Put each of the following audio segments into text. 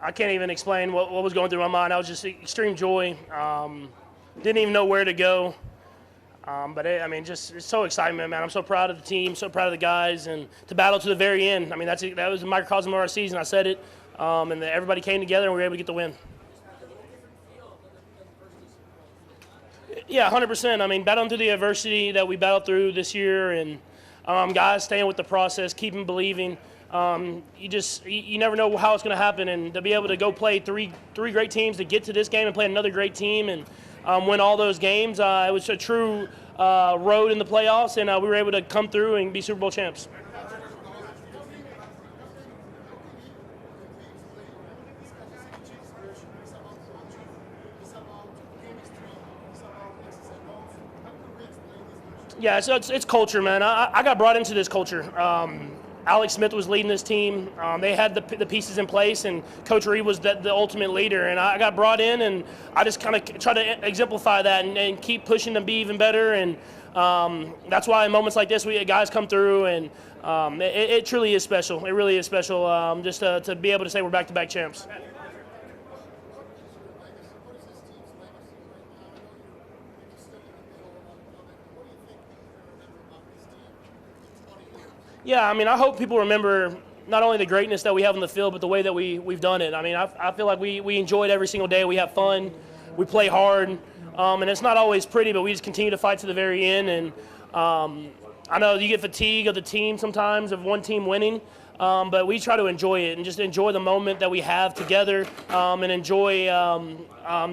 I can't even explain what was going through my mind. I was just extreme joy. Didn't even know where to go. Just it's so excitement, man. I'm so proud of the team, so proud of the guys, and to battle to the very end. I mean, that was a microcosm of our season. I said it, and everybody came together, and we were able to get the win. Yeah, 100%. I mean, battling through the adversity that we battled through this year, and guys staying with the process, keeping believing. You never know how it's going to happen, and to be able to go play three great teams, to get to this game and play another great team, and win all those games. It was a true road in the playoffs, and we were able to come through and be Super Bowl champs. Yeah, so it's culture, man. I got brought into this culture. Alex Smith was leading this team. They had the pieces in place, and Coach Reid was the ultimate leader. And I got brought in, and I just kind of try to exemplify that and keep pushing to be even better. And that's why in moments like this, guys come through, and it truly is special. It really is special just to be able to say we're back-to-back champs. Yeah, I mean, I hope people remember not only the greatness that we have on the field, but the way that we've done it. I mean, I feel like we enjoy it every single day. We have fun. We play hard. And it's not always pretty, but we just continue to fight to the very end. And I know you get fatigue of the team sometimes, of one team winning, but we try to enjoy it and just enjoy the moment that we have together and enjoy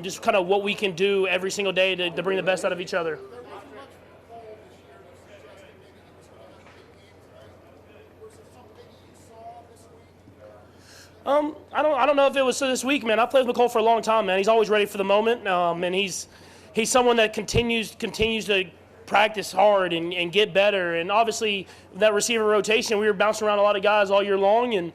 just kind of what we can do every single day to bring the best out of each other. I don't know if it was this week, man. I've played with McCole for a long time, man. He's always ready for the moment, and he's someone that continues to practice hard and get better. And obviously, that receiver rotation, we were bouncing around a lot of guys all year long, and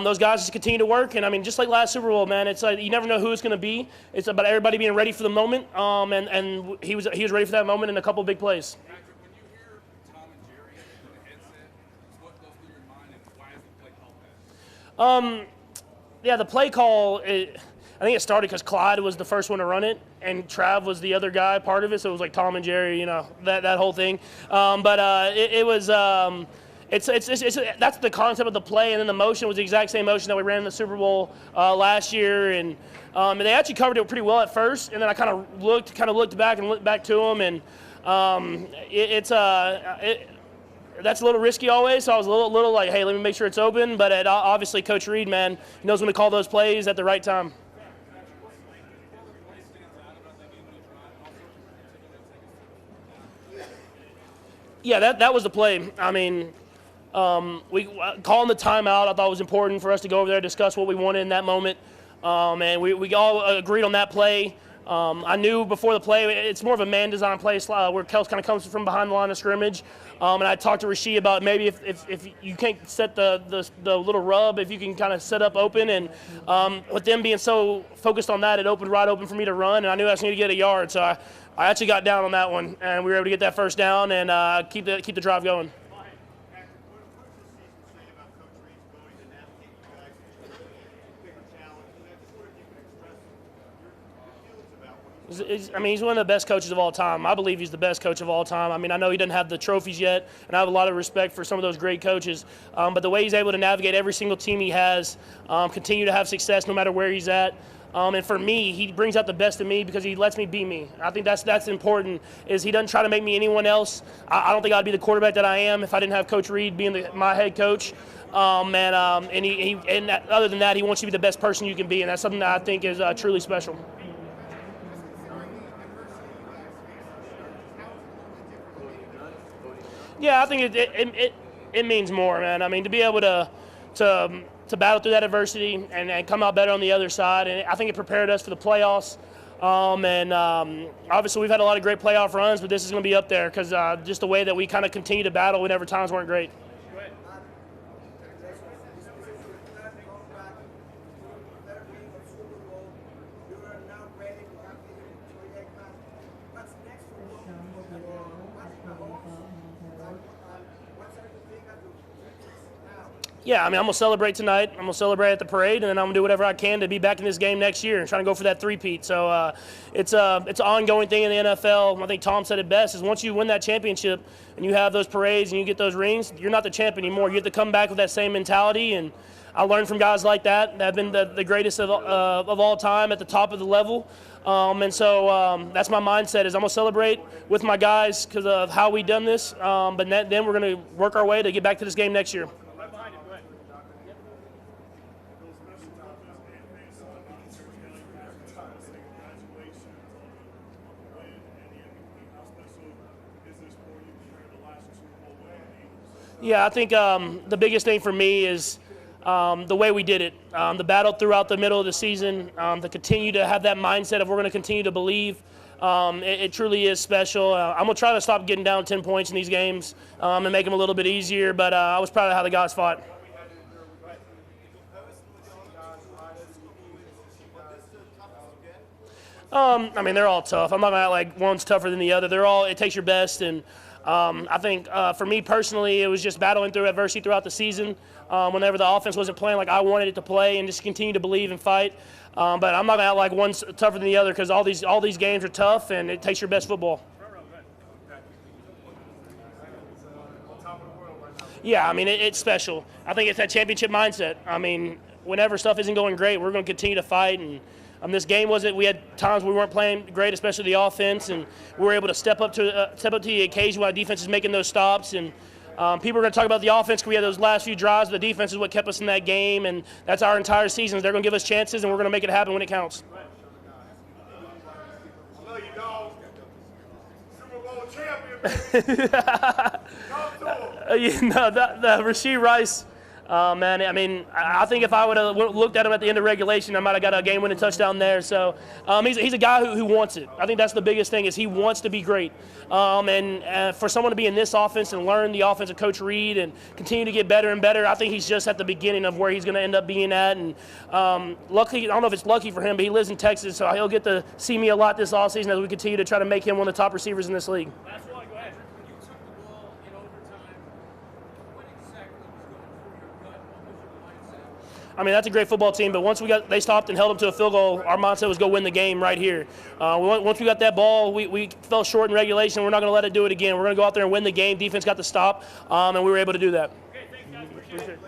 those guys just continue to work. And I mean, just like last Super Bowl, man, it's like you never know who it's going to be. It's about everybody being ready for the moment, and he was ready for that moment in a couple of big plays. Patrick, when you hear Tom and Jerry in the headset, what goes through your mind, and why is the play called that? Yeah, the play call, I think it started because Clyde was the first one to run it, and Trav was the other guy, part of it, so it was like Tom and Jerry, that whole thing. It was that's the concept of the play, and then the motion was the exact same motion that we ran in the Super Bowl last year, and they actually covered it pretty well at first, and then I kind of looked back and looked back to them, and that's a little risky always, so I was a little like, hey, let me make sure it's open. But obviously, Coach Reid, man, he knows when to call those plays at the right time. Yeah, that was the play. I mean, we calling the timeout, I thought was important for us to go over there and discuss what we wanted in that moment. And we all agreed on that play. I knew before the play, it's more of a man-design play where Kels kind of comes from behind the line of scrimmage. And I talked to Rasheed about maybe if you can't set the little rub, if you can kind of set up open. And with them being so focused on that, it opened right open for me to run. And I knew I was going to get a yard. So I actually got down on that one. And we were able to get that first down and keep the drive going. He's one of the best coaches of all time. I believe he's the best coach of all time. I mean, I know he doesn't have the trophies yet, and I have a lot of respect for some of those great coaches. But the way he's able to navigate every single team he has, continue to have success no matter where he's at. And for me, he brings out the best in me because he lets me be me. I think that's important. Is he doesn't try to make me anyone else. I don't think I'd be the quarterback that I am if I didn't have Coach Reid being my head coach. And other than that, he wants you to be the best person you can be, and that's something that I think is truly special. Yeah, I think it means more, man. I mean, to be able to battle through that adversity and come out better on the other side, and I think it prepared us for the playoffs. Obviously, we've had a lot of great playoff runs, but this is going to be up there because just the way that we kind of continue to battle whenever times weren't great. Yeah, I mean, I'm going to celebrate tonight. I'm going to celebrate at the parade, and then I'm going to do whatever I can to be back in this game next year and trying to go for that three-peat. So it's an ongoing thing in the NFL. I think Tom said it best, is once you win that championship and you have those parades and you get those rings, you're not the champ anymore. You have to come back with that same mentality, and I learned from guys like that have been the greatest of all time at the top of the level. And so that's my mindset, is I'm going to celebrate with my guys because of how we done this, but then we're going to work our way to get back to this game next year. Yeah, I think the biggest thing for me is the way we did it, the battle throughout the middle of the season, to continue to have that mindset of we're going to continue to believe. It truly is special. I'm going to try to stop getting down 10 points in these games and make them a little bit easier, but I was proud of how the guys fought. I mean, they're all tough. I'm not going to act like one's tougher than the other. It takes your best, and I think for me personally, it was just battling through adversity throughout the season. Whenever the offense wasn't playing like I wanted it to play, and just continue to believe and fight. But I'm not going to act like one's tougher than the other, because all these games are tough, and it takes your best football. Yeah, I mean, it's special. I think it's that championship mindset. I mean, whenever stuff isn't going great, we're going to continue to fight. And this game we had times we weren't playing great, especially the offense, and we were able to step up to the occasion while the defense is making those stops. And people are going to talk about the offense because we had those last few drives. The defense is what kept us in that game, and that's our entire season. They're going to give us chances, and we're going to make it happen when it counts. I love you, dog. Super Bowl champion. Rashee Rice. Man, I mean, I think if I would have looked at him at the end of regulation, I might have got a game-winning touchdown there. So he's a guy who wants it. I think that's the biggest thing, is he wants to be great. And for someone to be in this offense and learn the offense of Coach Reid and continue to get better and better, I think he's just at the beginning of where he's going to end up being at. And luckily, I don't know if it's lucky for him, but he lives in Texas, so he'll get to see me a lot this offseason as we continue to try to make him one of the top receivers in this league. I mean, that's a great football team, but once they stopped and held them to a field goal, our mindset was go win the game right here. Once we got that ball, we fell short in regulation. We're not going to let it do it again. We're going to go out there and win the game. Defense got the stop, and we were able to do that. Okay, thanks, guys. Appreciate it.